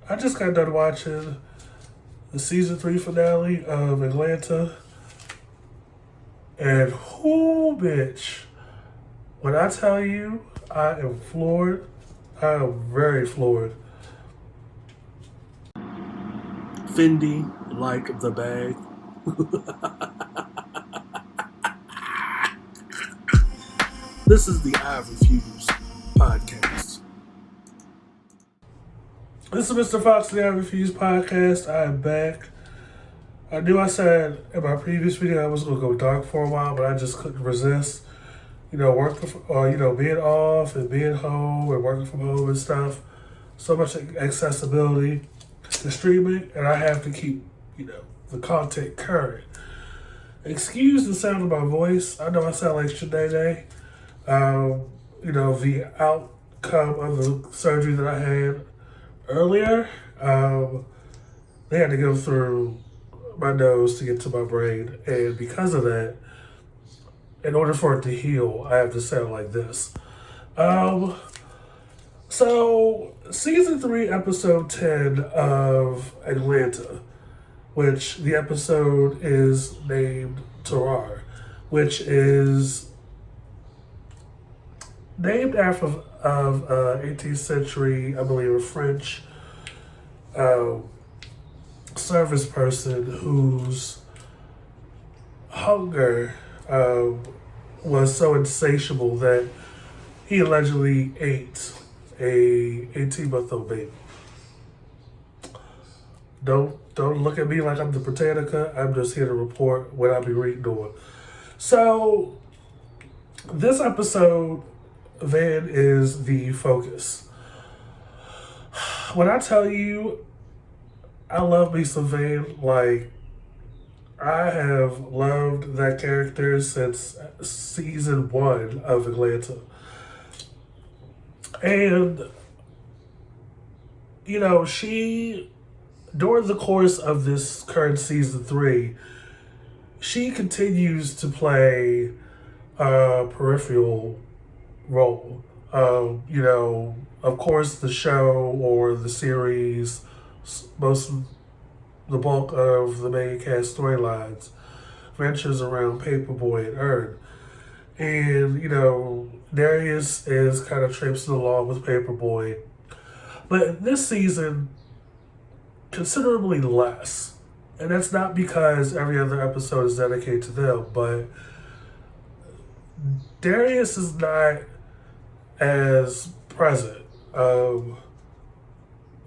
I just got done watching the season 3 finale of Atlanta. And whoo, bitch. When I tell you I am floored, I am very floored. Fendi, like the bag. This is the I Refuse podcast. This is Mr. Fox, the I Refuse podcast. I am back. I knew I said in my previous video I was going to go dark for a while, but I just couldn't resist. Being off and being home and working from home and stuff. So much accessibility to streaming, and I have to keep, the content current. Excuse the sound of my voice. I know I sound like Shanae. The outcome of the surgery that I had earlier, they had to go through my nose to get to my brain, and because of that, in order for it to heal, I have to sound like this. So season 3, episode 10 of Atlanta, which the episode is named Tararre, which is named after 18th century, I believe, a French service person whose hunger was so insatiable that he allegedly ate a 18-month-old baby. Don't look at me like I'm the Britannica. I'm just here to report what I be reading on. So this episode, Van is the focus. When I tell you I love me some Van, like, I have loved that character since season 1 of Atlanta. And, she, during the course of this current season 3, she continues to play a peripheral role. Of course, the show or the series, the bulk of the main cast storylines ventures around Paperboy and Earn. And, Darius is kind of traipsing along with Paperboy. But this season, considerably less. And that's not because every other episode is dedicated to them, but Darius is not as present.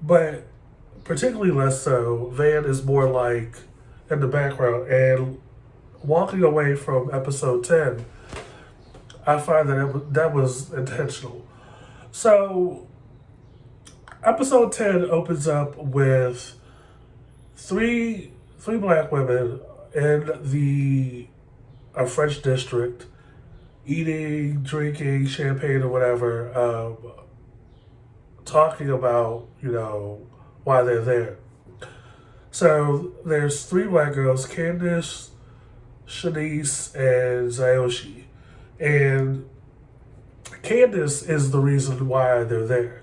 But particularly less so, Van is more like in the background. And walking away from episode 10, I find that was intentional. So, episode 10 opens up with three black women in a French district eating, drinking champagne or whatever, talking about, why they're there. So there's 3 black girls, Candace, Shanice, and Zayoshi. And Candace is the reason why they're there.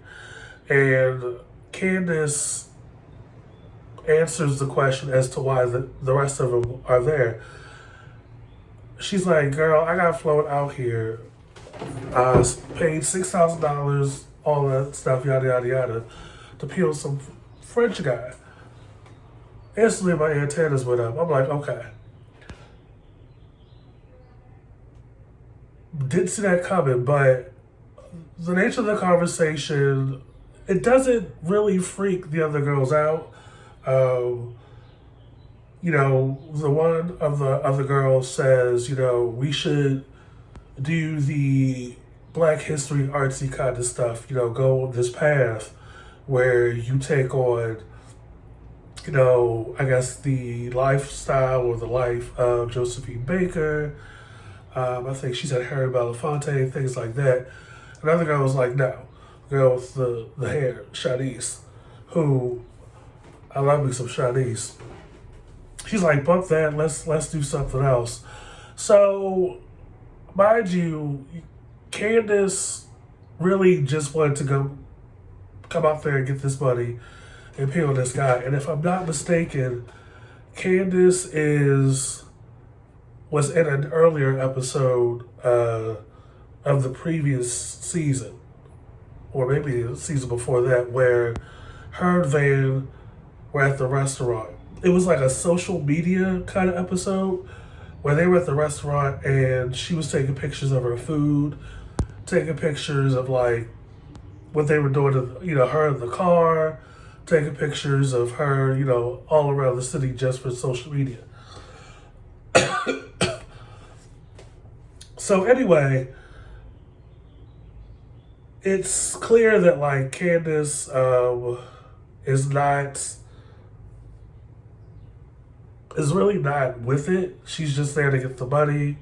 And Candace answers the question as to why the rest of them are there. She's like, girl, I got flown out here, paid $6,000, all that stuff, yada, yada, yada, to peel some French guy. Instantly, my antennas went up. I'm like, okay. Didn't see that coming, but the nature of the conversation, it doesn't really freak the other girls out. The one of the other girls says, we should do the Black History artsy kind of stuff, go on this path where you take on, I guess the lifestyle or the life of Josephine Baker. I think she said Harry Belafonte, things like that. Another girl was like, no. Girl with the hair, Shanice, who, I love me some Shanice. She's like, bump that, let's do something else. So, mind you, Candace really just wanted to come out there and get this money and pee on this guy. And if I'm not mistaken, Candace was in an earlier episode of the previous season, or maybe the season before that, where her and Van were at the restaurant. It was like a social media kind of episode where they were at the restaurant and she was taking pictures of her food, taking pictures of like what they were doing to, her in the car, taking pictures of her, all around the city just for social media. So anyway, it's clear that like Candace is really not with it. She's just there to get the money.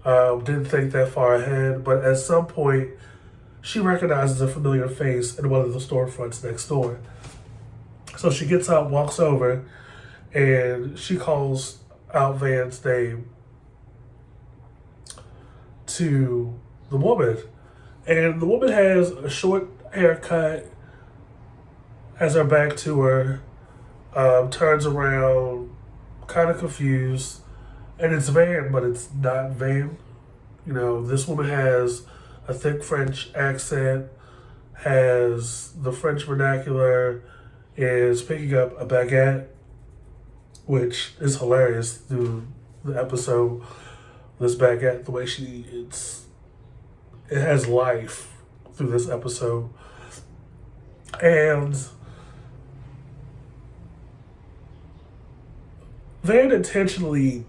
Didn't think that far ahead, but at some point, she recognizes a familiar face in one of the storefronts next door. So she gets out, walks over, and she calls out Van's name to the woman. And the woman has a short haircut, has her back to her, turns around, kind of confused, and it's Van, but it's not Van. This woman has a thick French accent, has the French vernacular, is picking up a baguette, which is hilarious through the episode. This baguette, the way it has life through this episode. And Van intentionally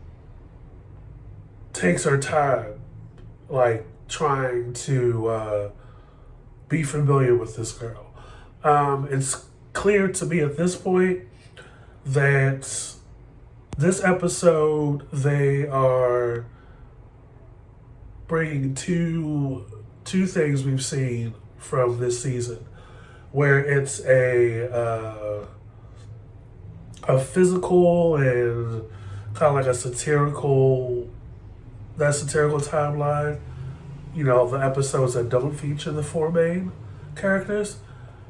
takes her time, like trying to be familiar with this girl. It's clear to me at this point that this episode, they are bringing two things we've seen from this season, where it's a physical and kind of like a satirical timeline. The episodes that don't feature the four main characters,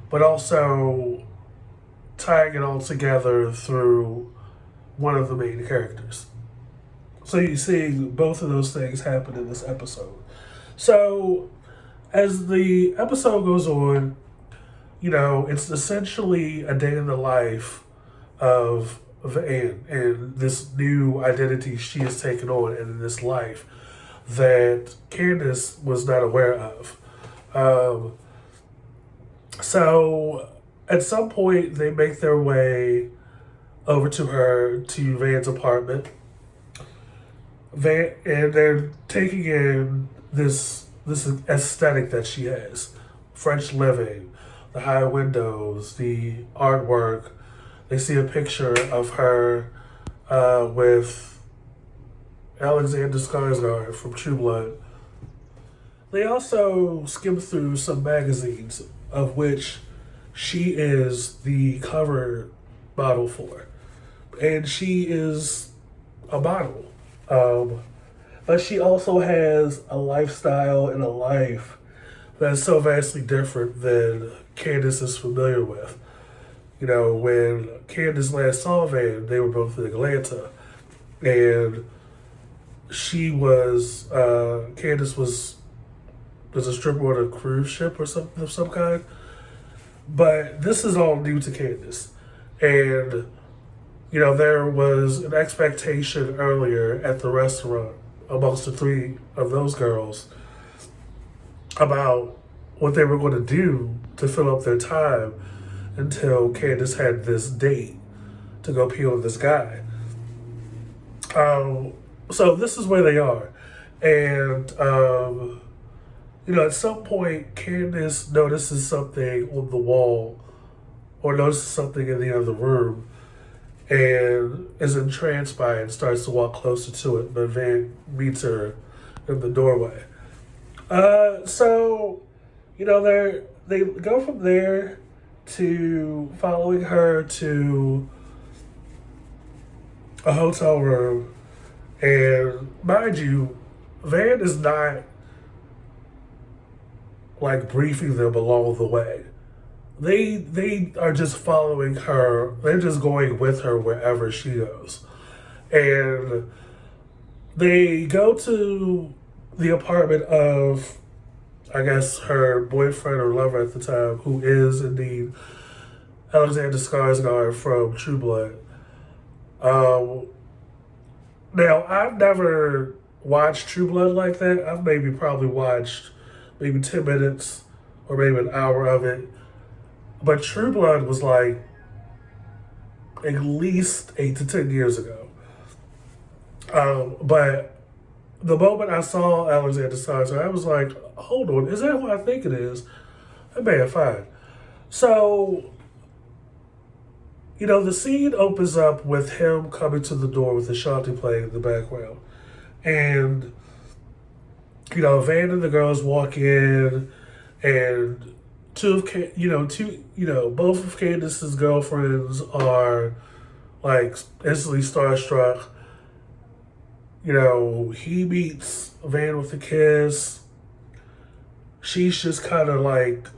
but also tying it all together through one of the main characters. So you see both of those things happen in this episode. So as the episode goes on, it's essentially a day in the life of Anne and this new identity she has taken on in this life that Candace was not aware of. So at some point they make their way over to Van's apartment. And they're taking in this aesthetic that she has. French living, the high windows, the artwork. They see a picture of her with Alexander Skarsgård from True Blood. They also skim through some magazines of which she is the cover model for. And she is a model. But she also has a lifestyle and a life that's so vastly different than Candace is familiar with. When Candace last saw Van, they were both in Atlanta. And Candace was a stripper on a cruise ship or something of some kind. But this is all new to Candace. And, there was an expectation earlier at the restaurant amongst the three of those girls about what they were going to do to fill up their time until Candace had this date to go pee on this guy. So this is where they are. And, at some point, Candace notices something on the wall or notices something in the other room and is entranced by it and starts to walk closer to it, but Van meets her in the doorway. So, they go from there to following her to a hotel room. And mind you, Van is not like briefing them along the way. they are just following her. They're just going with her wherever she goes. And they go to the apartment of, I guess, her boyfriend or lover at the time, who is indeed Alexander Skarsgård from True Blood. Now, I've never watched True Blood like that. I've probably watched maybe 10 minutes or maybe an hour of it. But True Blood was like at least 8 to 10 years ago. But the moment I saw Alexander Skarsgård, I was like, hold on, is that who I think it is? I may have fine. So, the scene opens up with him coming to the door with the Shanti playing in the background. And, Van and the girls walk in, and both of Candace's girlfriends are like instantly starstruck. He meets Van with a kiss. She's just kind of like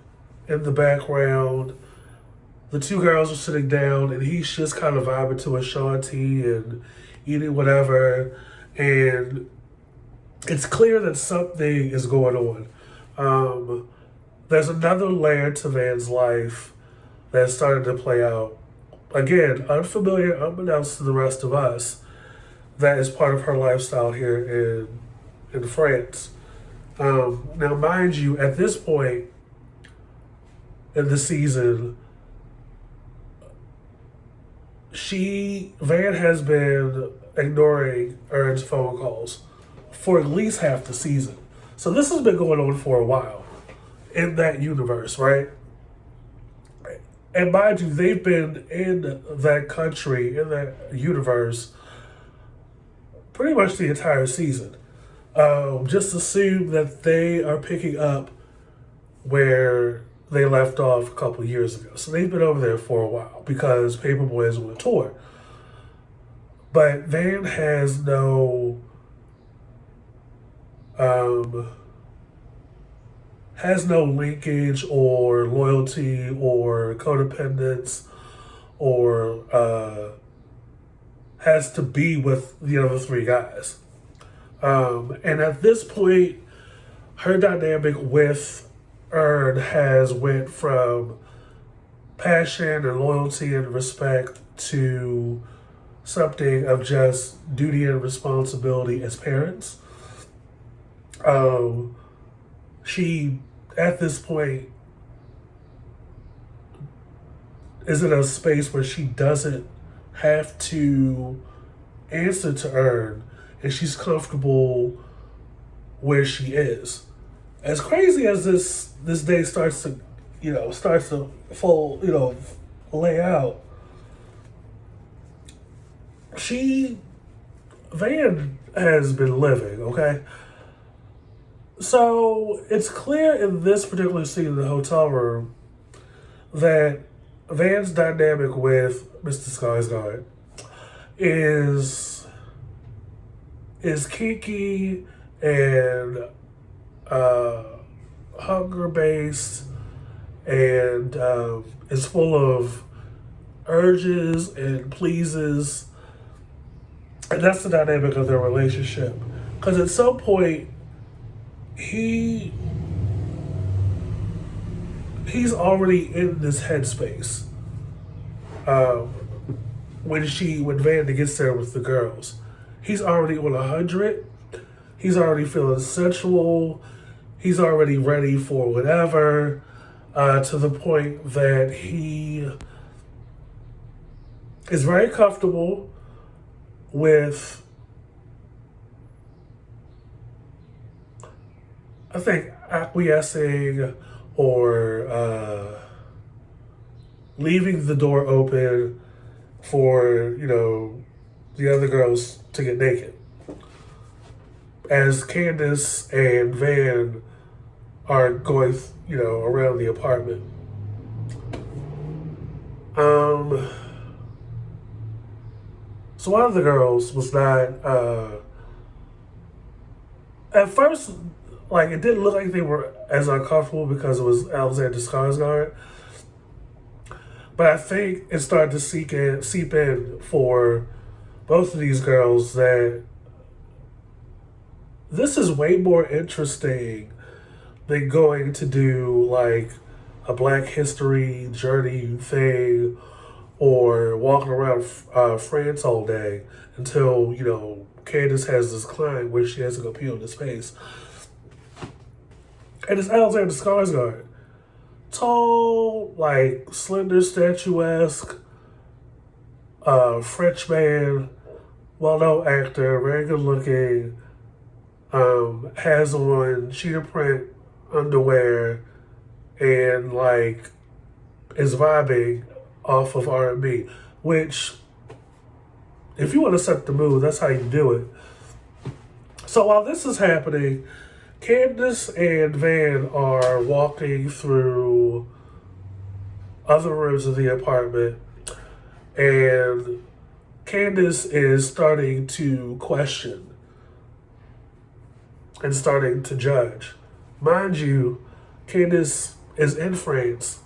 in the background. The two girls are sitting down, and he's just kind of vibing to a Shanti and eating whatever. And it's clear that something is going on. There's another layer to Van's life that's starting to play out. Again, unfamiliar, unbeknownst to the rest of us. That is part of her lifestyle here in France. Now, mind you, at this point in the season, Van has been ignoring Ern's phone calls for at least half the season. So this has been going on for a while in that universe, right? And mind you, they've been in that country, in that universe, pretty much the entire season. Just assume that they are picking up where they left off a couple years ago. So they've been over there for a while because Paperboy is on a tour. But Van has no linkage or loyalty or codependence or has to be with the other three guys. And at this point, her dynamic with Ern has went from passion and loyalty and respect to something of just duty and responsibility as parents. She, at this point, is in a space where she doesn't have to answer to Ern, and she's comfortable where she is. As crazy as this day starts to lay out, Van has been living, okay? So it's clear in this particular scene in the hotel room that Van's dynamic with Mr. Skarsgård is kinky and hunger-based and is full of urges and pleases. And that's the dynamic of their relationship. Because at some point, he's already in this headspace when Vanda gets there with the girls. He's already on 100. He's already feeling sensual. He's already ready for whatever, to the point that he is very comfortable with, I think, acquiescing or leaving the door open for, the other girls to get naked. As Candace and Van are going, around the apartment. So one of the girls was not, at first, it didn't look like they were as uncomfortable because it was Alexander Skarsgård. But I think it started to seep in for both of these girls that this is way more interesting than going to do like a Black History journey thing or walking around France all day until, Candace has this client where she has to go pee on his face. And it's Alexander Skarsgård. Tall, like slender, statuesque, French man, well-known actor, very good looking, has on cheetah print underwear and like is vibing off of R&B, which if you want to set the mood, that's how you do it. So while this is happening, Candace and Van are walking through other rooms of the apartment, and Candace is starting to question and starting to judge. Mind you, Candace is in France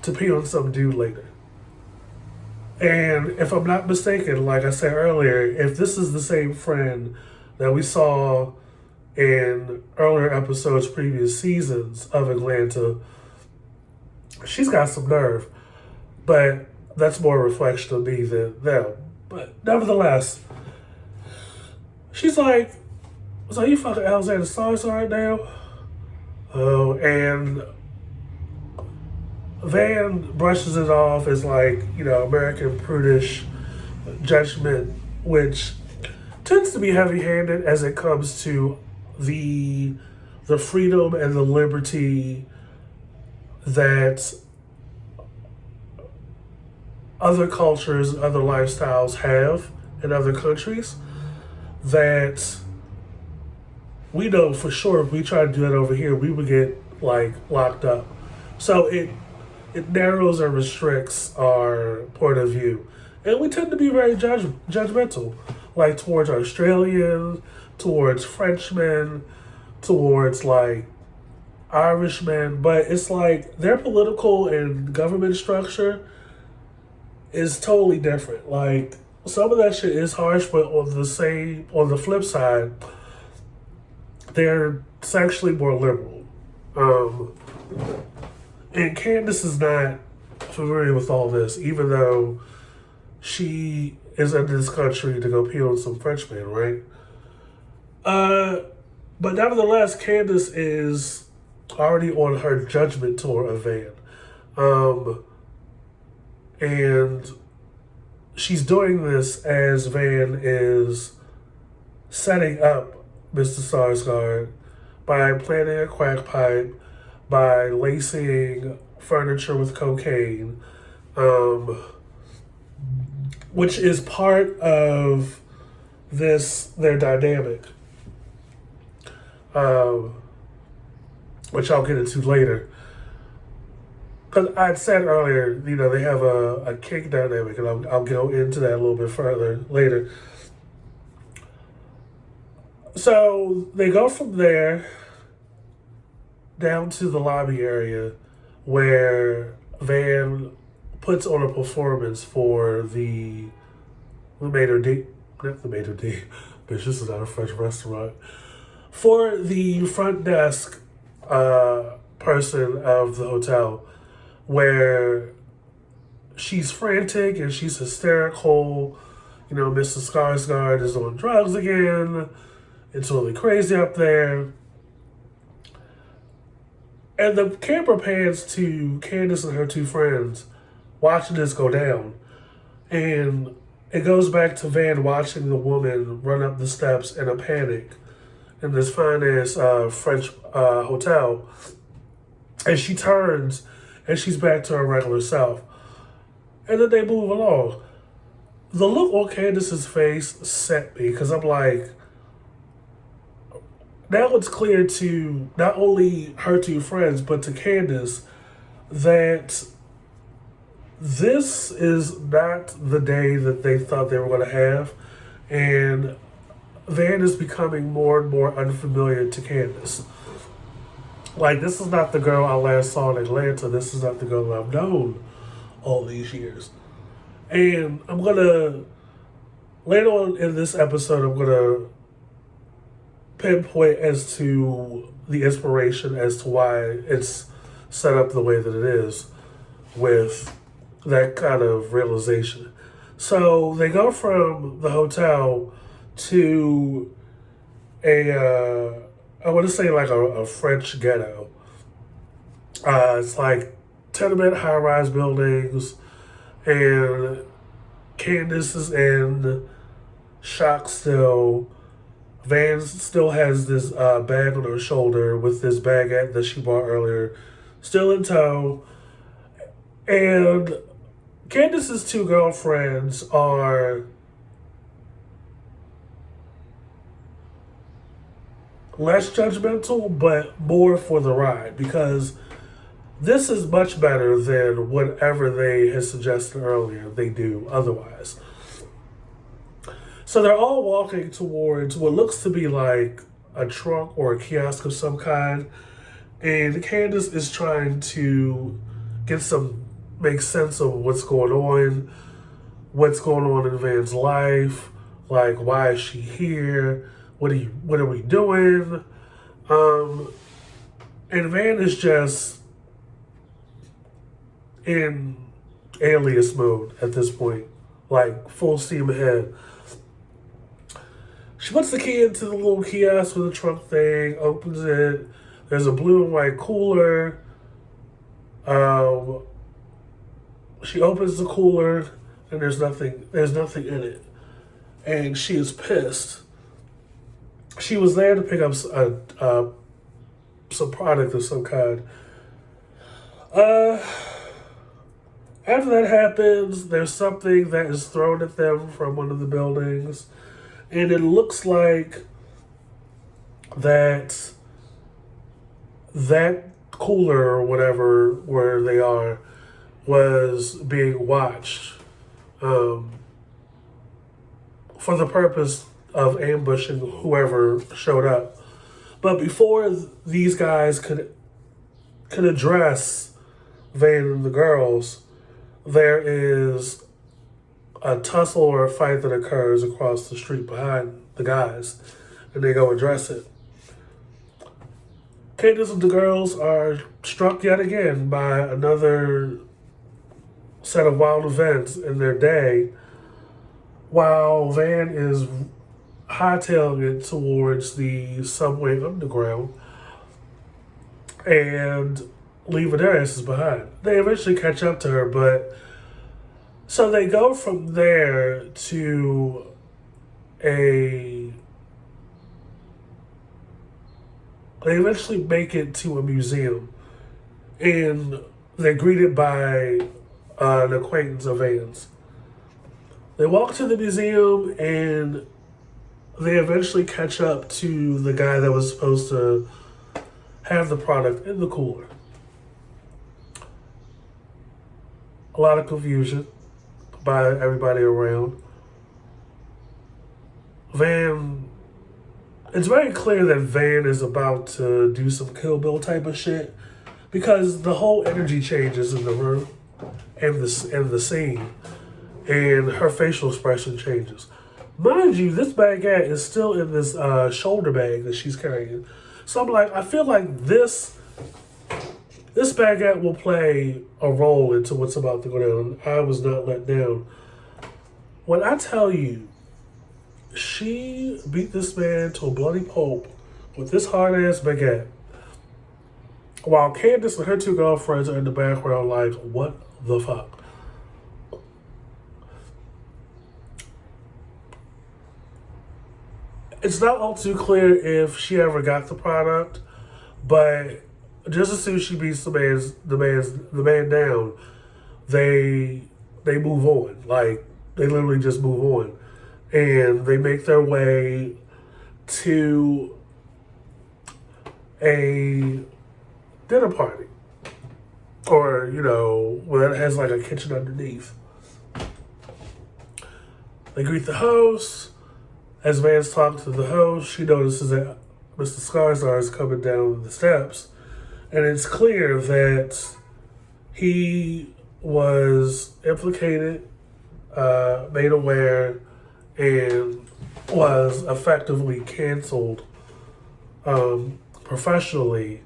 to pee on some dude later. And if I'm not mistaken, like I said earlier, if this is the same friend that we saw in earlier episodes, previous seasons of Atlanta, she's got some nerve. But that's more a reflection of me than them. But nevertheless, she's like, so you fucking Alexander Skarsgård right now? Oh, and Van brushes it off as like, American prudish judgment, which tends to be heavy-handed as it comes to the freedom and the liberty that other cultures, other lifestyles have in other countries, that we know for sure if we try to do that over here, we would get like locked up. So it narrows and restricts our point of view. And we tend to be very judgmental, like towards Australians, towards Frenchmen, towards like Irishmen. But it's like their political and government structure is totally different. Like some of that shit is harsh, but on the flip side, they're sexually more liberal. And Candace is not familiar with all this, even though she is in this country to go pee on some Frenchmen, right? But nevertheless, Candace is already on her judgment tour of Van. And she's doing this as Van is setting up Mr. Skarsgård by planting a crack pipe, by lacing furniture with cocaine, which is part of their dynamic, which I'll get into later. Because I said earlier, they have a kink dynamic, and I'll go into that a little bit further later. So they go from there down to the lobby area where Van puts on a performance for the Maitre D. Not the Maitre D. Bitch, this is not a French restaurant. For the front desk person of the hotel, where she's frantic and she's hysterical. Mr. Skarsgård is on drugs again. It's really crazy up there. And the camera pans to Candace and her two friends watching this go down. And it goes back to Van watching the woman run up the steps in a panic in this fine-ass French hotel. And she turns and she's back to her regular self. And then they move along. The look on Candace's face set me, because I'm like, now it's clear to not only her two friends, but to Candace, that this is not the day that they thought they were going to have. And Van is becoming more and more unfamiliar to Candace. Like, this is not the girl I last saw in Atlanta. This is not the girl that I've known all these years. And I'm going to, later on in this episode, I'm going to pinpoint as to the inspiration as to why it's set up the way that it is with that kind of realization. So they go from the hotel to I want to say like a French ghetto. It's like tenement high-rise buildings, and Candace is in shock still. Van still has this bag on her shoulder with this baguette that she bought earlier, still in tow. And Candace's two girlfriends are less judgmental, but more for the ride, because this is much better than whatever they had suggested earlier they do otherwise. So they're all walking towards what looks to be like a trunk or a kiosk of some kind, and Candace is trying to make sense of what's going on in Van's life, like why is she here? What are we doing? And Van is just in alias mode at this point, like full steam ahead. She puts the key into the little kiosk with the trunk thing, opens it. There's a blue and white cooler. She opens the cooler and there's nothing in it. And she is pissed. She was there to pick up some product of some kind. After that happens, there's something that is thrown at them from one of the buildings. And it looks like that cooler or whatever where they are was being watched for the purpose of ambushing whoever showed up. But before these guys could address Van and the girls, there is a tussle or a fight that occurs across the street behind the guys, and they go address it. Candace and the girls are struck yet again by another set of wild events in their day, while Van is hightailing it towards the subway underground and leaving their asses behind. They eventually catch up to her, but so they go from there to they eventually make it to a museum, and they're greeted by an acquaintance of Van's. They walk to the museum, and they eventually catch up to the guy that was supposed to have the product in the cooler. A lot of confusion by everybody around. Van, it's very clear that Van is about to do some Kill Bill type of shit, because the whole energy changes in the room and the scene, and her facial expression changes. Mind you, this baguette is still in this shoulder bag that she's carrying. So I'm like, I feel like this baguette will play a role into what's about to go down. I was not let down. When I tell you, she beat this man to a bloody pulp with this hard-ass baguette, while Candace and her two girlfriends are in the background like, what the fuck? It's not all too clear if she ever got the product, but just as soon as she beats the man down, they move on. Like, they literally just move on. And they make their way to a dinner party. Or, where it has like a kitchen underneath. They greet the host. As Van's talking to the host, she notices that Mr. Skarsgård is coming down the steps. And it's clear that he was implicated, made aware, and was effectively canceled professionally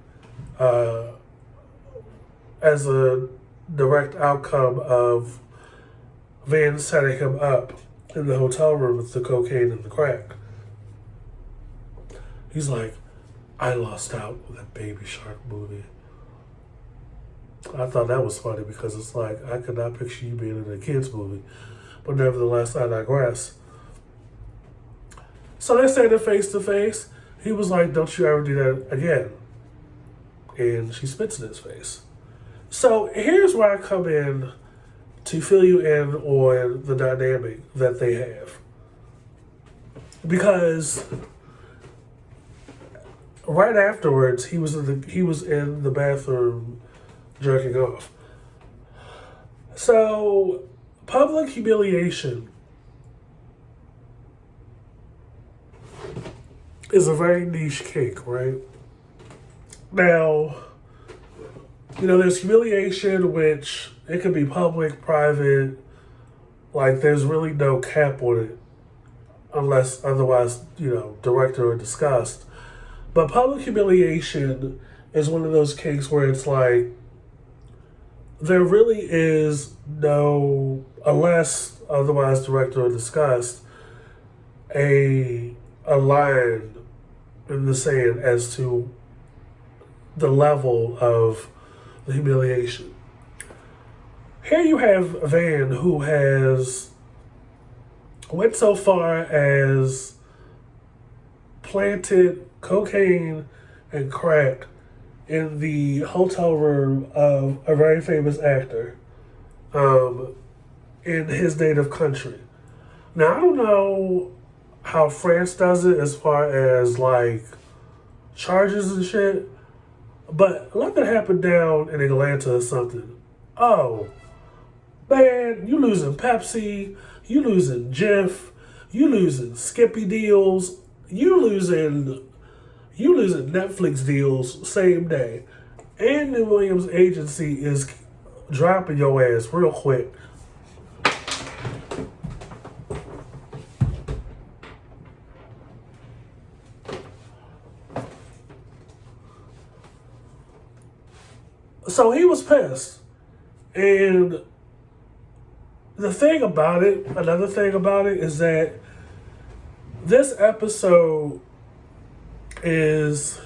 as a direct outcome of Van setting him up in the hotel room with the cocaine and the crack. He's like, I lost out with that Baby Shark movie. I thought that was funny because it's like, I could not picture you being in a kid's movie. But nevertheless, I digress. So they said it face to face. He was like, don't you ever do that again. And she spits in his face. So here's where I come in to fill you in on the dynamic that they have. Because right afterwards, he was in the bathroom jerking off. So public humiliation is a very niche kink, right? Now, there's humiliation, which it could be public, private, like there's really no cap on it unless otherwise, directed or discussed. But public humiliation is one of those kinks where it's like, there really is no, unless otherwise directed or discussed, a line in the sand as to the level of the humiliation. Here you have Van, who has went so far as planted cocaine and crack in the hotel room of a very famous actor in his native country. Now, I don't know how France does it as far as like charges and shit, but let that happen down in Atlanta or something. Oh, man, you losing Pepsi, you losing Jif, you losing Skippy deals, you losing Netflix deals same day. And the Williams agency is dropping your ass real quick. So he was pissed. And another thing about it is that this episode is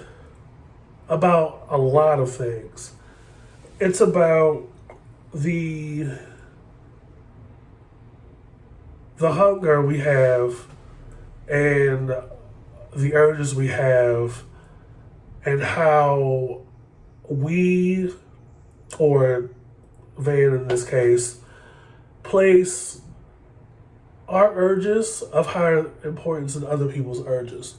about a lot of things. It's about the hunger we have and the urges we have and how we, or Van in this case, place our urges of higher importance than other people's urges.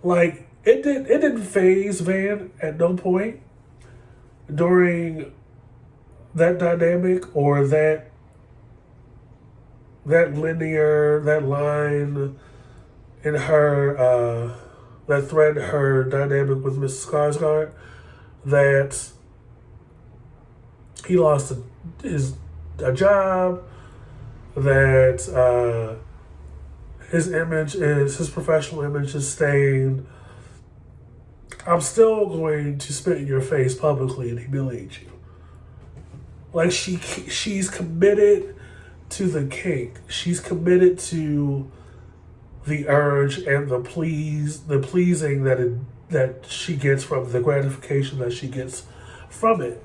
Like, it didn't faze Van at no point during that dynamic or that line in her that thread her dynamic with Mrs. Skarsgård, that he lost a job, that his professional image is stained. I'm still going to spit in your face publicly and humiliate you. Like, she's committed to the kink. She's committed to the urge and the pleasing that she gets from the gratification that she gets from it.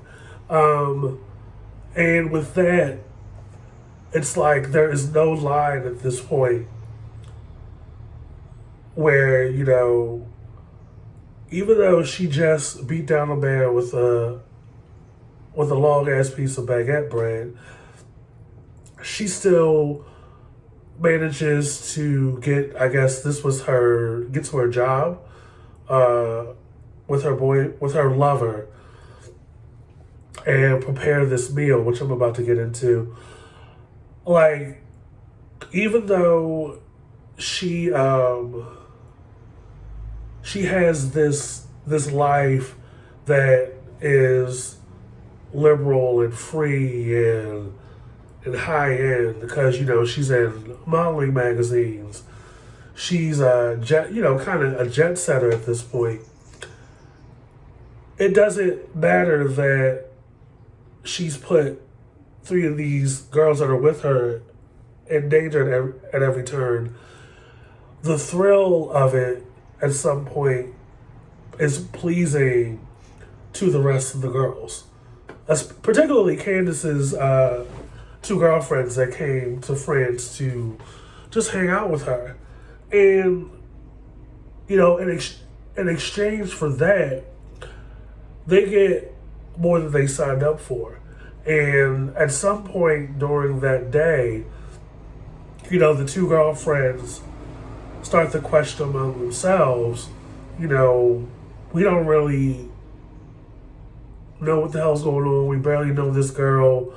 And with that, it's like there is no line at this point where, even though she just beat down a man with a long ass piece of baguette bread, she still manages to get, I guess this was get to her job with her lover, and prepare this meal, which I'm about to get into. Like, even though she has this life that is liberal and free and high end because she's in modeling magazines. She's a jet, kind of a jet setter at this point. It doesn't matter that she's put three of these girls that are with her in danger at every turn. The thrill of it at some point is pleasing to the rest of the girls. Particularly Candace's two girlfriends that came to France to just hang out with her. And, in exchange for that, they get more than they signed up for. And at some point during that day, the two girlfriends start to question among themselves, we don't really know what the hell's going on. We barely know this girl,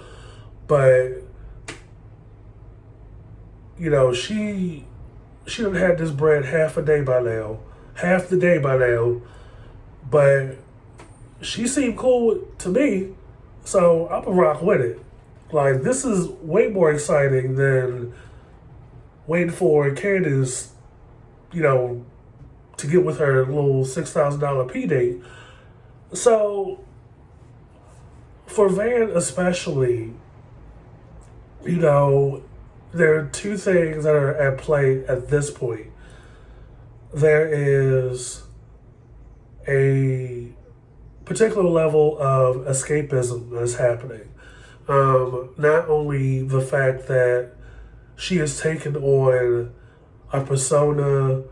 but, she done had this bread half the day by now, but she seemed cool to me, so I'm gonna rock with it. Like, this is way more exciting than waiting for Candace, to get with her little $6,000 P date. So, for Van especially, there are two things that are at play at this point. There is a particular level of escapism that's happening. Not only the fact that she has taken on a persona,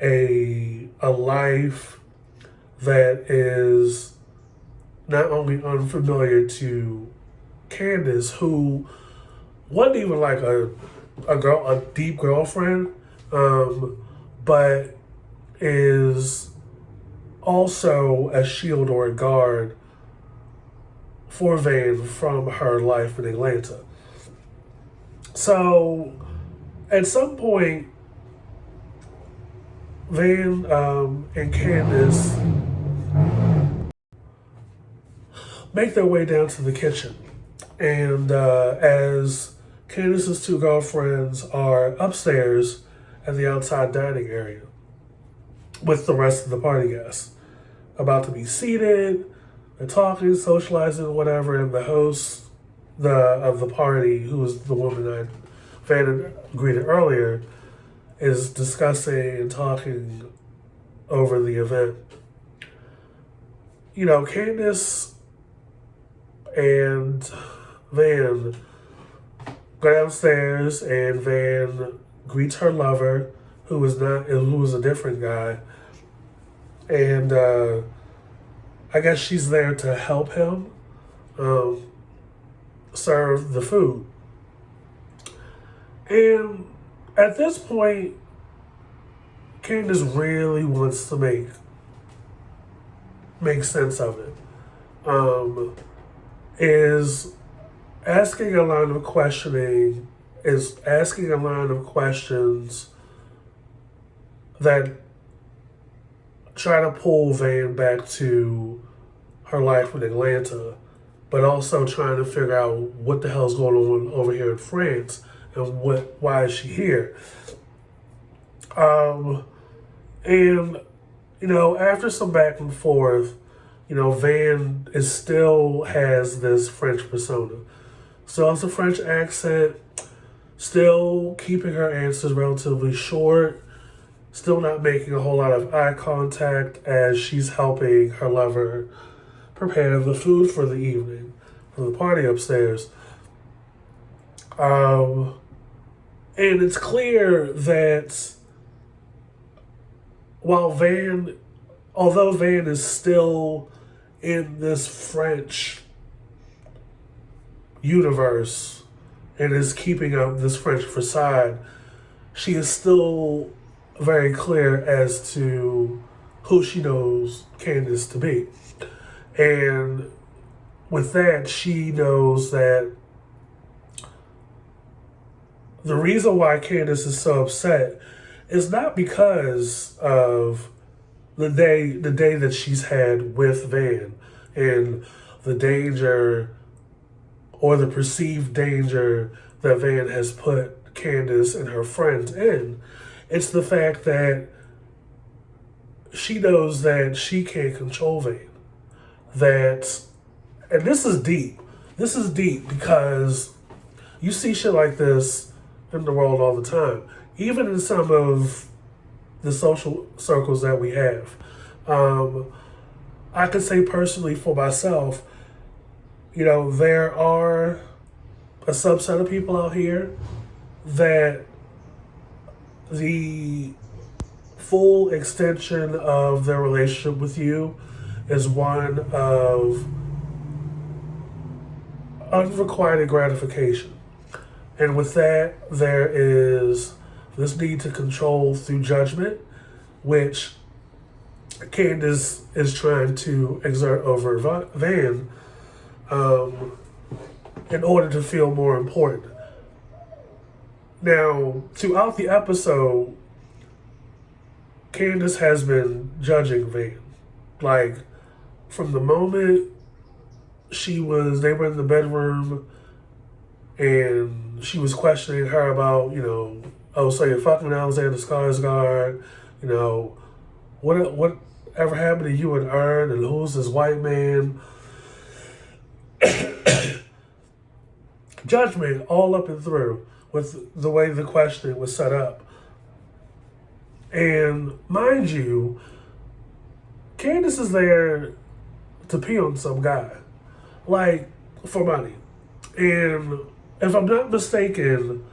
a life that is not only unfamiliar to Candace, who wasn't even like a deep girlfriend, but is also a shield or a guard for Van from her life in Atlanta. So, at some point, Van and Candace make their way down to the kitchen. And as Candace's two girlfriends are upstairs at the outside dining area with the rest of the party guests, about to be seated, they're talking, socializing, whatever, and the host of the party, who was the woman that Van had greeted earlier, is discussing and talking over the event. Candace and Van go downstairs, and Van greets her lover, who was a different guy, and I guess she's there to help him serve the food. And at this point, Candace really wants to make sense of it. Is asking a line of questions that try to pull Van back to her life in Atlanta, but also trying to figure out what the hell's going on over here in France and why is she here. And after some back and forth, Van still has this French persona. Still has a French accent, still keeping her answers relatively short, still not making a whole lot of eye contact as she's helping her lover prepare the food for the evening, for the party upstairs. And it's clear that although Van is still in this French universe and is keeping up this French facade, she is still very clear as to who she knows Candace to be. And with that, she knows that the reason why Candace is so upset is not because of the day that she's had with Van and the danger or the perceived danger that Van has put Candace and her friends in. It's the fact that she knows that she can't control Van. That, and this is deep. This is deep because you see shit like this in the world all the time, even in some of the social circles that we have. I can say personally for myself, there are a subset of people out here that the full extension of their relationship with you is one of unrequited gratification. And with that, there is this need to control through judgment, which Candace is trying to exert over Van in order to feel more important. Now, throughout the episode, Candace has been judging Van. Like, from the moment they were in the bedroom and she was questioning her about, oh, so you're fucking Alexander Skarsgård, whatever happened to you and Ern, and who's this white man? Judgment all up and through with the way the questioning was set up. And mind you, Candace is there to pee on some guy, like, for money. And if I'm not mistaken,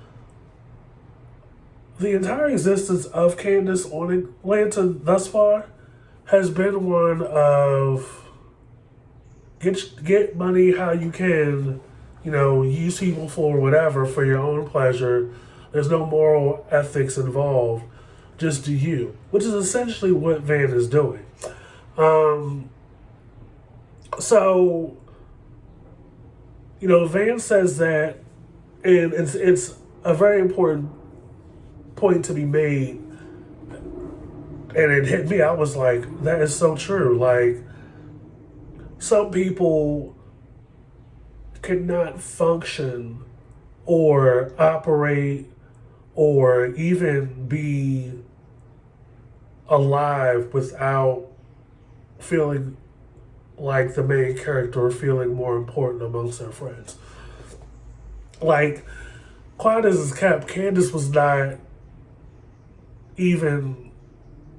the entire existence of Candace on Atlanta thus far has been one of get money how you can, use people for whatever, for your own pleasure. There's no moral ethics involved. Just do you, which is essentially what Van is doing. So, Van says that, and it's a very important point to be made, and it hit me. I was like, that is so true. Like, some people cannot function or operate or even be alive without feeling like the main character or feeling more important amongst their friends. Like, quiet as it's kept, Candace was not even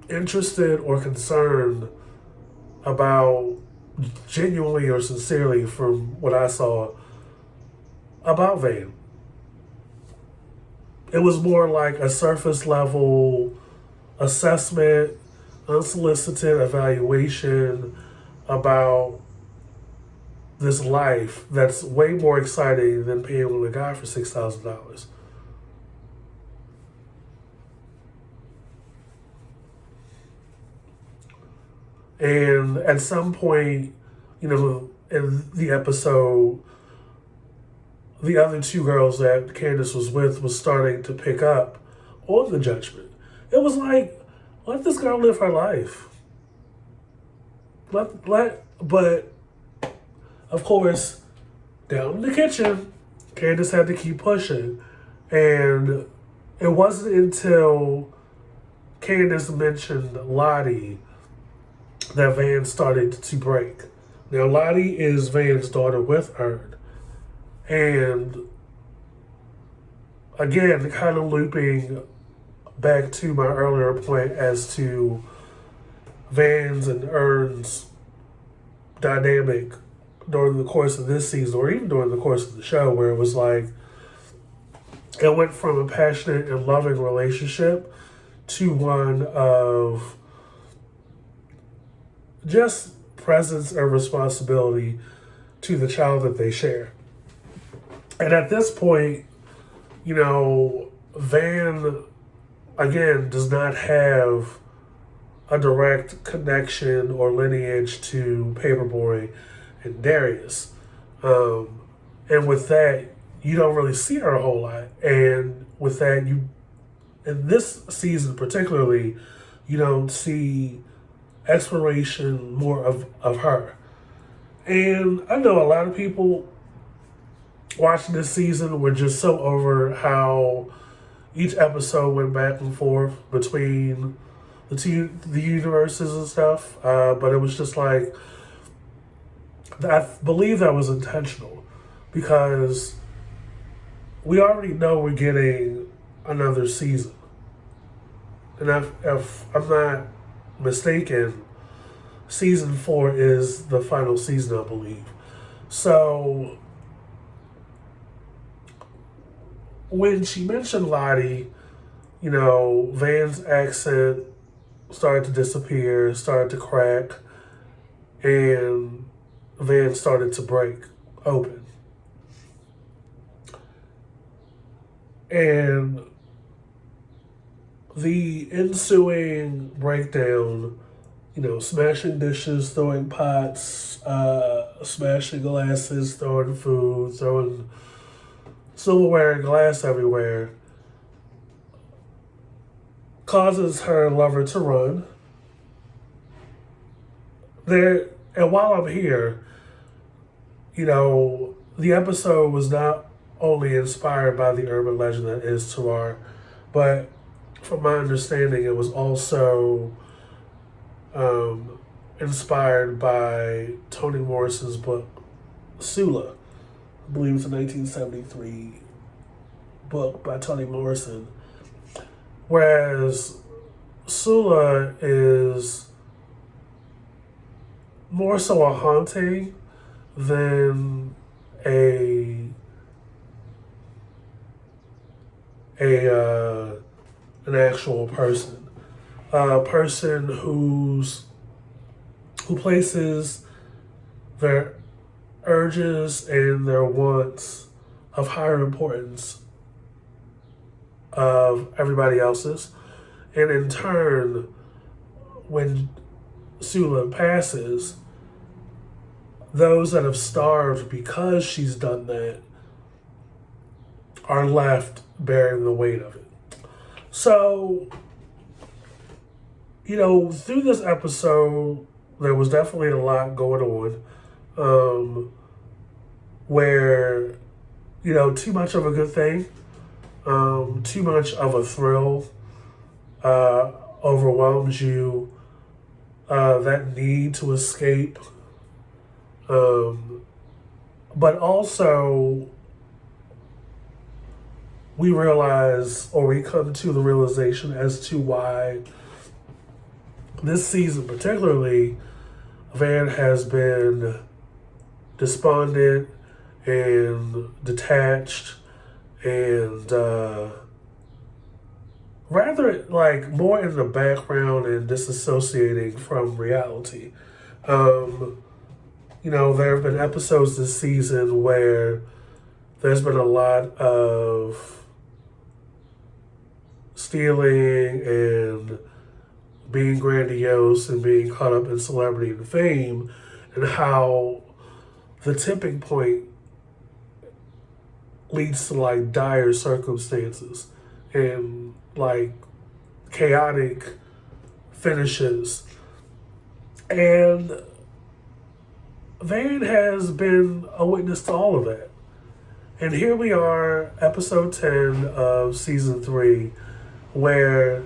interested or concerned about, genuinely or sincerely from what I saw, about Van. It was more like a surface level assessment, unsolicited evaluation about this life that's way more exciting than paying a guy for $6,000. And at some point, in the episode, the other two girls that Candace was with was starting to pick up on the judgment. It was like, let this girl live her life. But of course, down in the kitchen, Candace had to keep pushing. And it wasn't until Candace mentioned Lottie that Van started to break. Now, Lottie is Van's daughter with Ern. And again, kind of looping back to my earlier point as to Van's and Ern's dynamic during the course of this season, or even during the course of the show, where it was like, it went from a passionate and loving relationship to one of just presence and responsibility to the child that they share. And at this point, Van, again, does not have a direct connection or lineage to Paperboy and Darius. And with that, you don't really see her a whole lot. And with that, in this season particularly, you don't see exploration more of her. And I know a lot of people watching this season were just so over how each episode went back and forth between the universes and stuff. But it was just like, I believe that was intentional because we already know we're getting another season. And if I'm not mistaken, season 4 is the final season, I believe. So when she mentioned Lottie, Van's accent started to disappear, started to crack, and Van started to break open. And the ensuing breakdown, smashing dishes, throwing pots, smashing glasses, throwing food, throwing silverware and glass everywhere, causes her lover to run. And while I'm here, the episode was not only inspired by the urban legend that is Tararre, but from my understanding, it was also inspired by Toni Morrison's book, Sula. I believe it's a 1973 book by Toni Morrison. Whereas Sula is more so a haunting than an actual person. A person who places their urges and their wants of higher importance of everybody else's. And in turn, when Sula passes, those that have starved because she's done that are left bearing the weight of it. So, through this episode, there was definitely a lot going on. Where, too much of a good thing, too much of a thrill overwhelms you, that need to escape. But also, we come to the realization as to why this season particularly, Van has been despondent and detached and rather like more in the background and disassociating from reality. There have been episodes this season where there's been a lot of stealing and being grandiose and being caught up in celebrity and fame, and how the tipping point leads to like dire circumstances and like chaotic finishes. And Van has been a witness to all of that. And here we are, episode 10 of season 3, where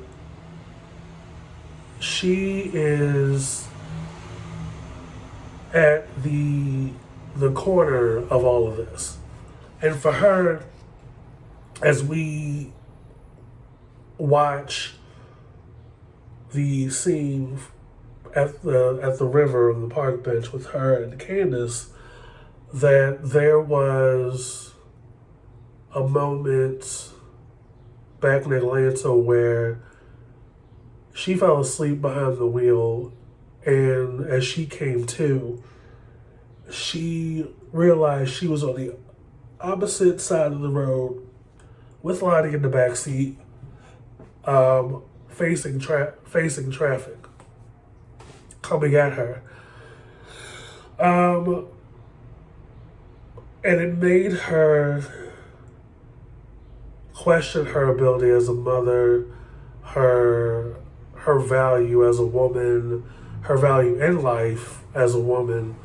she is at the corner of all of this. And for her, as we watch the scene at the river on the park bench with her and Candace, that there was a moment back in Atlanta where she fell asleep behind the wheel, and as she came to, she realized she was on the opposite side of the road with Lottie in the back seat, facing traffic coming at her. And it made her question her ability as a mother, her value as a woman, her value in life as a woman,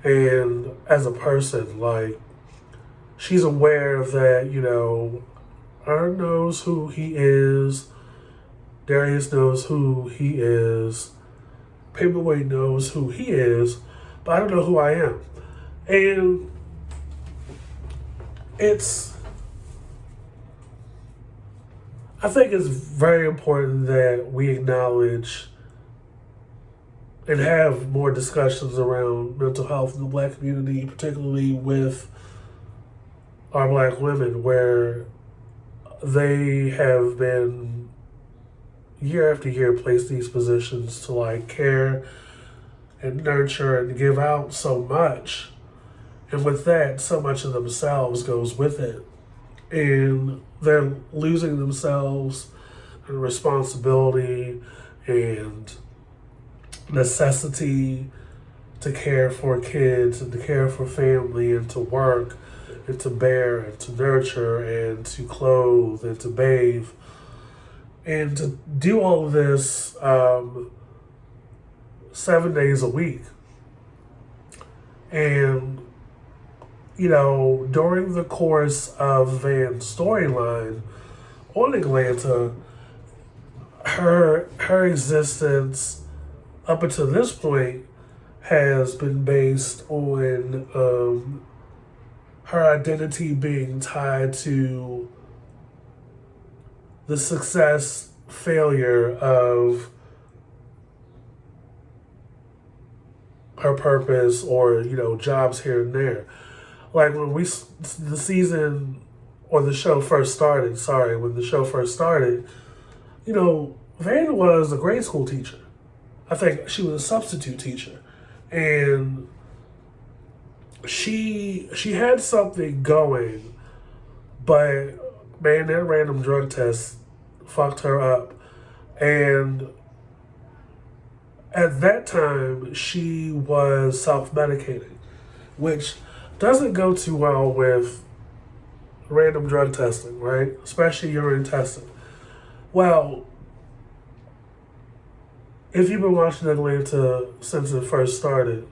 And as a person, like, she's aware that, Ern knows who he is, Darius knows who he is, Paperweight knows who he is, but I don't know who I am. And I think it's very important that we acknowledge and have more discussions around mental health in the Black community, particularly with our Black women, where they have been year after year placed in these positions to like care and nurture and give out so much. And with that, so much of themselves goes with it. And they're losing themselves and responsibility and necessity to care for kids and to care for family and to work and to bear and to nurture and to clothe and to bathe and to do all of this 7 days a week. And during the course of Van's storyline on Atlanta, her existence up until this point has been based on her identity being tied to the success, failure of her purpose or, jobs here and there. Like when the season or the show first started, when the show first started, Van was a grade school teacher. I think she was a substitute teacher. And she had something going, but man, that random drug test fucked her up. And at that time, she was self-medicating, which doesn't go too well with random drug testing, right? Especially urine testing. Well, if you've been watching Atlanta since it first started,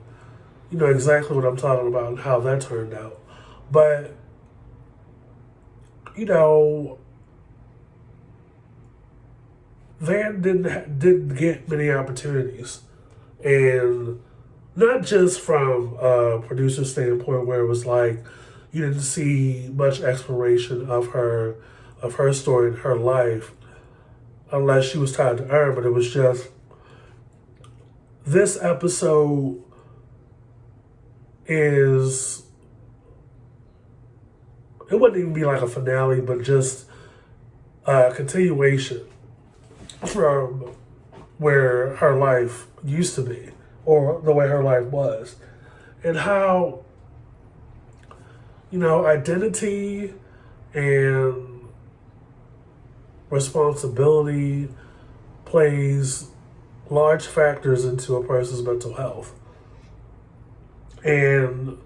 you know exactly what I'm talking about and how that turned out. But, Van didn't get many opportunities. And not just from a producer standpoint where it was like you didn't see much exploration of her story and her life unless she was tied to Ern, but it was just this episode it wouldn't even be like a finale, but just a continuation from where her life used to be or the way her life was. And how, identity and responsibility plays large factors into a person's mental health. And,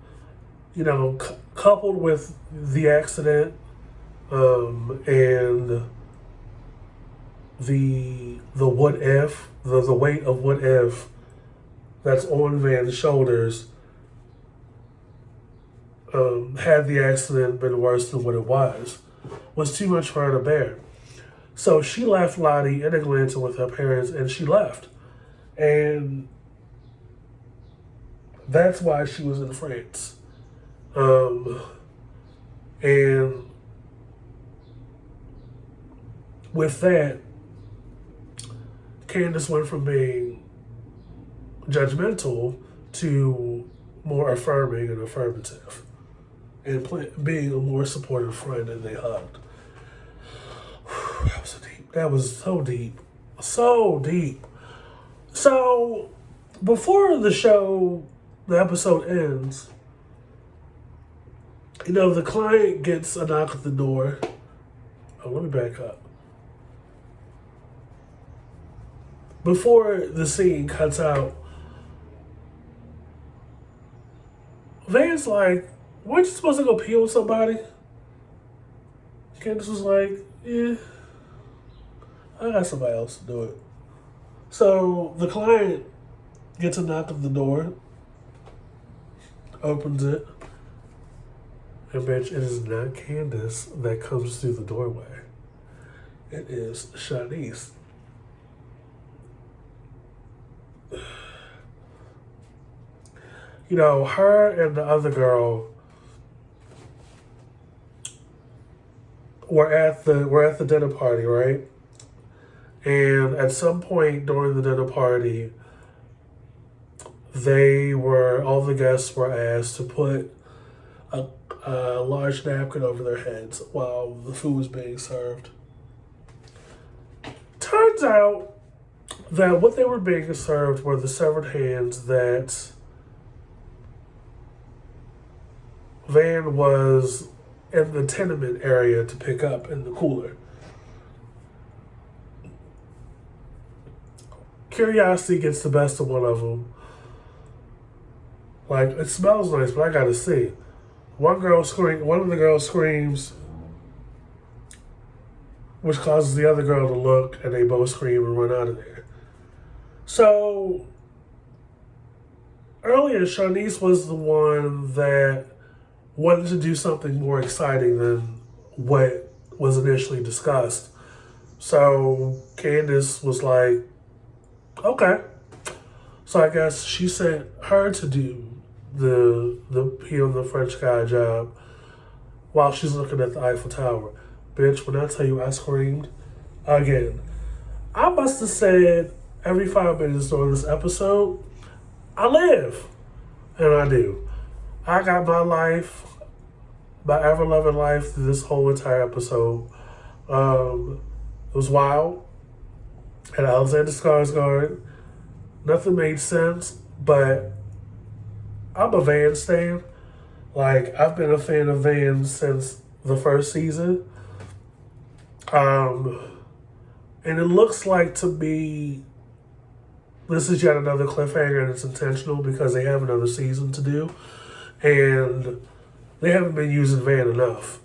coupled with the accident and the what if, the weight of what if that's on Van's shoulders, had the accident been worse than what it was too much for her to bear. So she left Lottie in Atlanta with her parents, and she left. And that's why she was in France. And with that, Candace went from being judgmental to more affirming and affirmative, and being a more supportive friend, and they hugged. That was so deep. So deep. So, before the episode ends, the client gets a knock at the door. Oh, let me back up. Before the scene cuts out, Van's like, weren't you supposed to go pee on somebody? Candace was like, yeah, I got somebody else to do it. So the client gets a knock at the door, opens it, and bitch, it is not Candace that comes through the doorway. It is Shanice. You know, her and the other girl were at the dinner party, right? And at some point during the dinner party, all the guests were asked to put a large napkin over their heads while the food was being served. Turns out that what they were being served were the severed hands that Van was in the tenement area to pick up in the cooler. Curiosity gets the best of one of them. Like, it smells nice, but I gotta see. One of the girls screams, which causes the other girl to look, and they both scream and run out of there. So, earlier, Shanice was the one that wanted to do something more exciting than what was initially discussed. So, Candace was like, okay. So I guess she sent her to do the French guy job while she's looking at the Eiffel Tower. Bitch, when I tell you I screamed again, I must have said every 5 minutes during this episode, I live. And I do. I got my ever-loving life through this whole entire episode. It was wild. And Alexander Skarsgård. Nothing made sense, but I'm a Van stan. Like, I've been a fan of Van since the first season. And it looks like to me, this is yet another cliffhanger, and it's intentional because they have another season to do. And they haven't been using Van enough.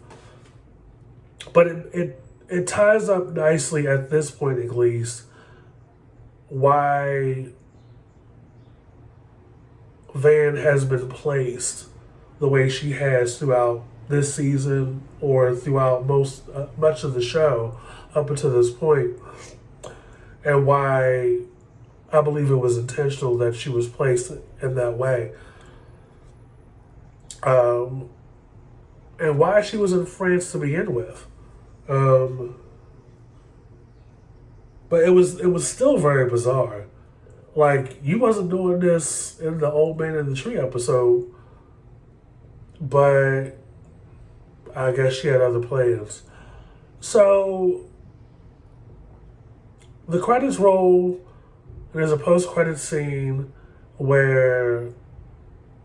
But it ties up nicely at this point, at least, why Van has been placed the way she has throughout this season or throughout much of the show up until this point, and why I believe it was intentional that she was placed in that way, and why she was in France to begin with. But it was still very bizarre. Like, you wasn't doing this in the Old Man in the Tree episode, but I guess she had other plans. So, the credits roll, and there's a post-credit scene where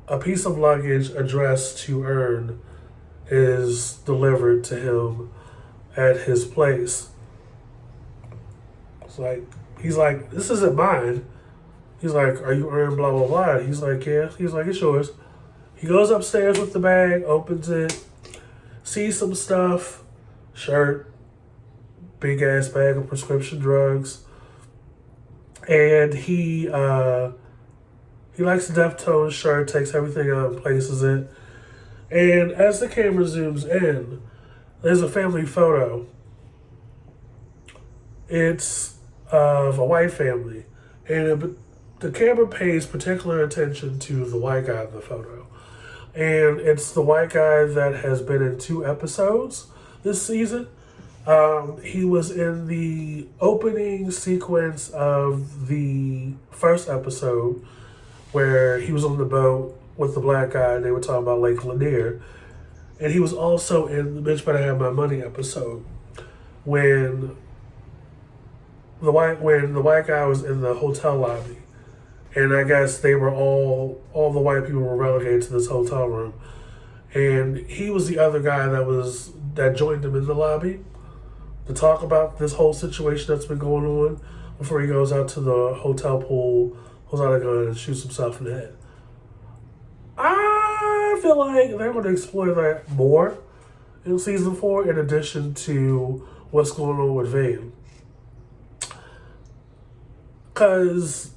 a piece of luggage addressed to Ern is delivered to him at his place. It's like, he's like, this isn't mine. He's like, are you Ern, blah, blah, blah. He's like, yeah. He's like, it's yours. He goes upstairs with the bag, opens it, sees some stuff, shirt, big ass bag of prescription drugs. And he likes the Deftones shirt, takes everything out and places it. And as the camera zooms in, there's a family photo. It's of a white family. And the camera pays particular attention to the white guy in the photo. And it's the white guy that has been in 2 episodes this season. He was in the opening sequence of the first episode where he was on the boat with the black guy and they were talking about Lake Lanier. And he was also in the Bitch Better Have My Money episode when the white guy was in the hotel lobby. And I guess they were all the white people were relegated to this hotel room. And he was the other guy that joined them in the lobby to talk about this whole situation that's been going on before he goes out to the hotel pool, pulls out a gun, and shoots himself in the head. I feel like they're going to explore that more in season 4, in addition to what's going on with Van. Because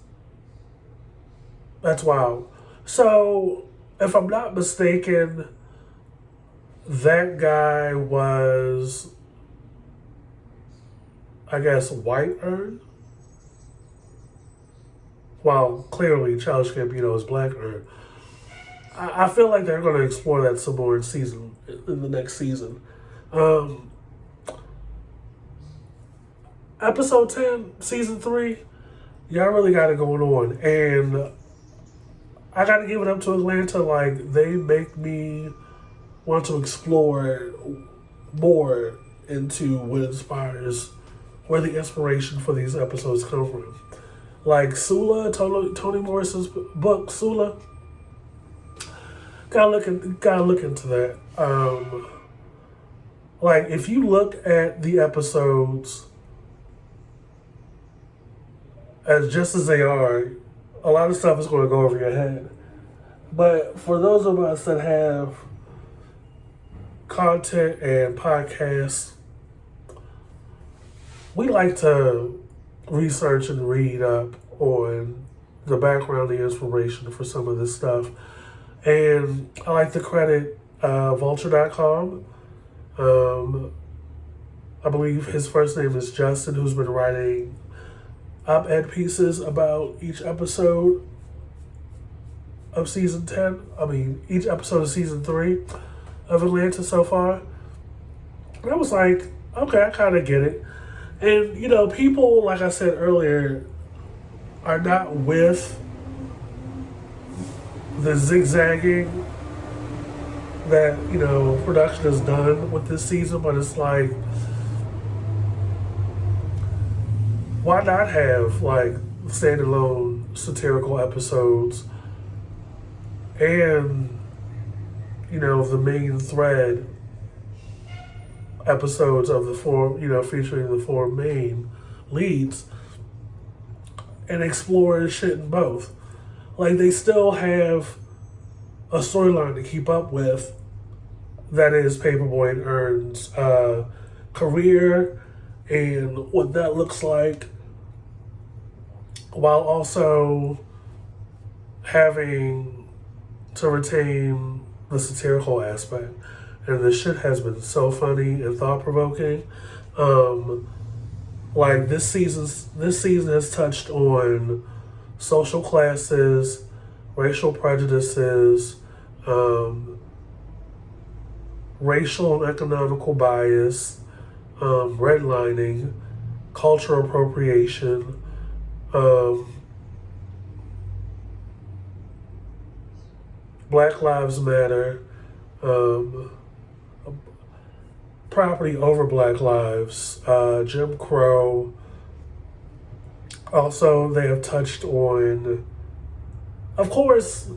that's wild. So if I'm not mistaken, that guy was, I guess, white earned. While clearly Childish Gambino is black earned. I feel like they're going to explore that some more in the next season. Um, Episode 10, season 3, y'all really got it going on. And I got to give it up to Atlanta. Like, they make me want to explore more into what inspires, where the inspiration for these episodes come from. Like Sula, Toni Morrison's book, Sula. Gotta look into that. Like, if you look at the episodes as just as they are, a lot of stuff is going to go over your head. But for those of us that have content and podcasts, we like to research and read up on the background, the inspiration for some of this stuff. And I like to credit Vulture.com. I believe his first name is Justin, who's been writing op-ed pieces about each episode of season 10. Each episode of season 3 of Atlanta so far. And I was like, okay, I kind of get it. And, people, like I said earlier, are not with the zigzagging that, production has done with this season, but it's like, why not have, like, standalone satirical episodes and, the main thread episodes of the four, featuring the 4 main leads and explore shit in both. Like, they still have a storyline to keep up with that is Paperboy and Earn's career and what that looks like, while also having to retain the satirical aspect. And the shit has been so funny and thought-provoking. Like, this season has touched on social classes, racial prejudices, racial and economical bias, redlining, cultural appropriation, Black Lives Matter, property over Black lives, Jim Crow. Also, they have touched on, of course,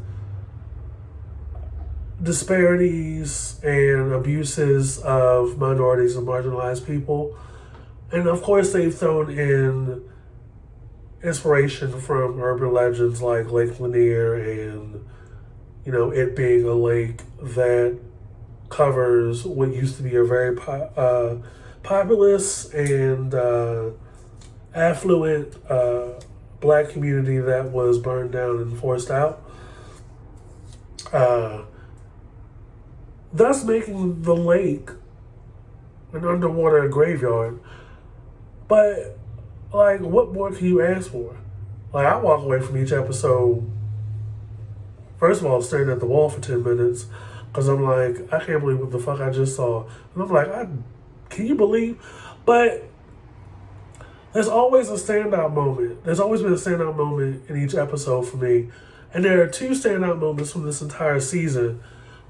disparities and abuses of minorities and marginalized people. And of course, they've thrown in inspiration from urban legends like Lake Lanier and, it being a lake that covers what used to be a very populous and affluent black community that was burned down and forced out. Thus making the lake an underwater graveyard. But, like, what more can you ask for? Like, I walk away from each episode, first of all, staring at the wall for 10 minutes, because I'm like, I can't believe what the fuck I just saw. And I'm like, can you believe? But there's always a standout moment. There's always been a standout moment in each episode for me. And there are 2 standout moments from this entire season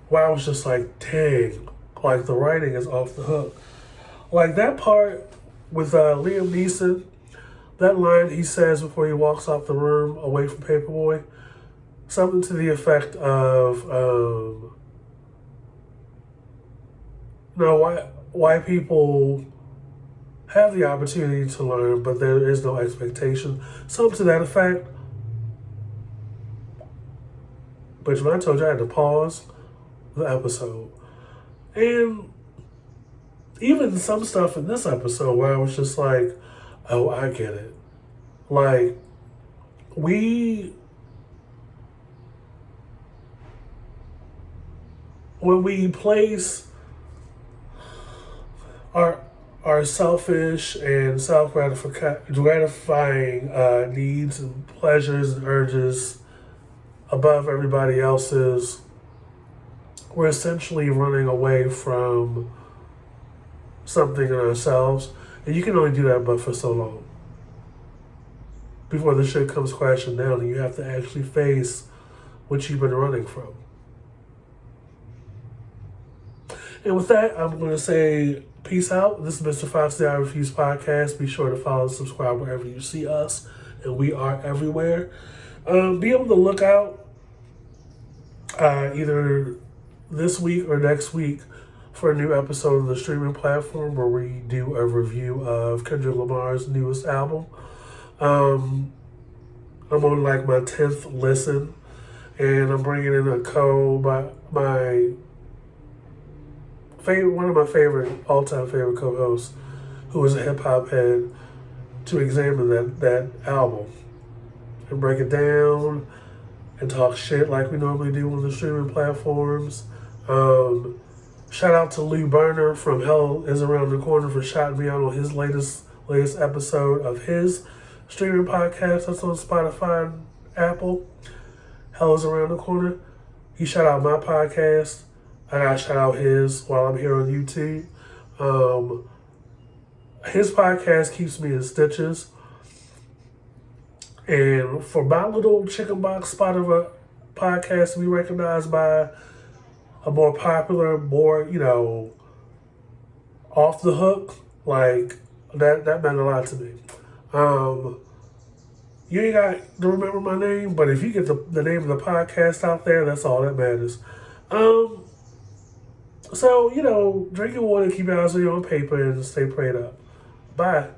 where I was just like, dang, like, the writing is off the hook. Like, that part with Liam Neeson, that line he says before he walks off the room away from Paperboy, something to the effect of, why people have the opportunity to learn, but there is no expectation. Something to that effect. But when I told you I had to pause the episode. And even some stuff in this episode where I was just like, oh, I get it. Like, we when we place our selfish and self gratifying needs and pleasures and urges above everybody else's, we're essentially running away from something in ourselves, and you can only do that but for so long before the shit comes crashing down and you have to actually face what you've been running from. And with that, I'm going to say peace out. This is Mr. Fox, the I Refuse podcast. Be sure to follow and subscribe wherever you see us, and we are everywhere. Be able to look out either this week or next week for a new episode of the streaming platform where we do a review of Kendrick Lamar's newest album. I'm on like my 10th listen, and I'm bringing in a one of my favorite, all-time favorite co-hosts, who is a hip-hop head, to examine that album and break it down and talk shit like we normally do on the streaming platforms. Shout out to Lou Berner from Hell Is Around the Corner for shouting me out on his latest episode of his streaming podcast that's on Spotify and Apple. Hell Is Around the Corner. He shout out my podcast. I gotta shout out his while I'm here on YouTube. His podcast keeps me in stitches. And for my little chicken box spot of a podcast to be recognized by a more popular, more, off the hook, like that meant a lot to me. You ain't got to remember my name, but if you get the name of the podcast out there, that's all that matters. So, drink your water, keep your eyes on your own paper, and stay prayed up. Bye.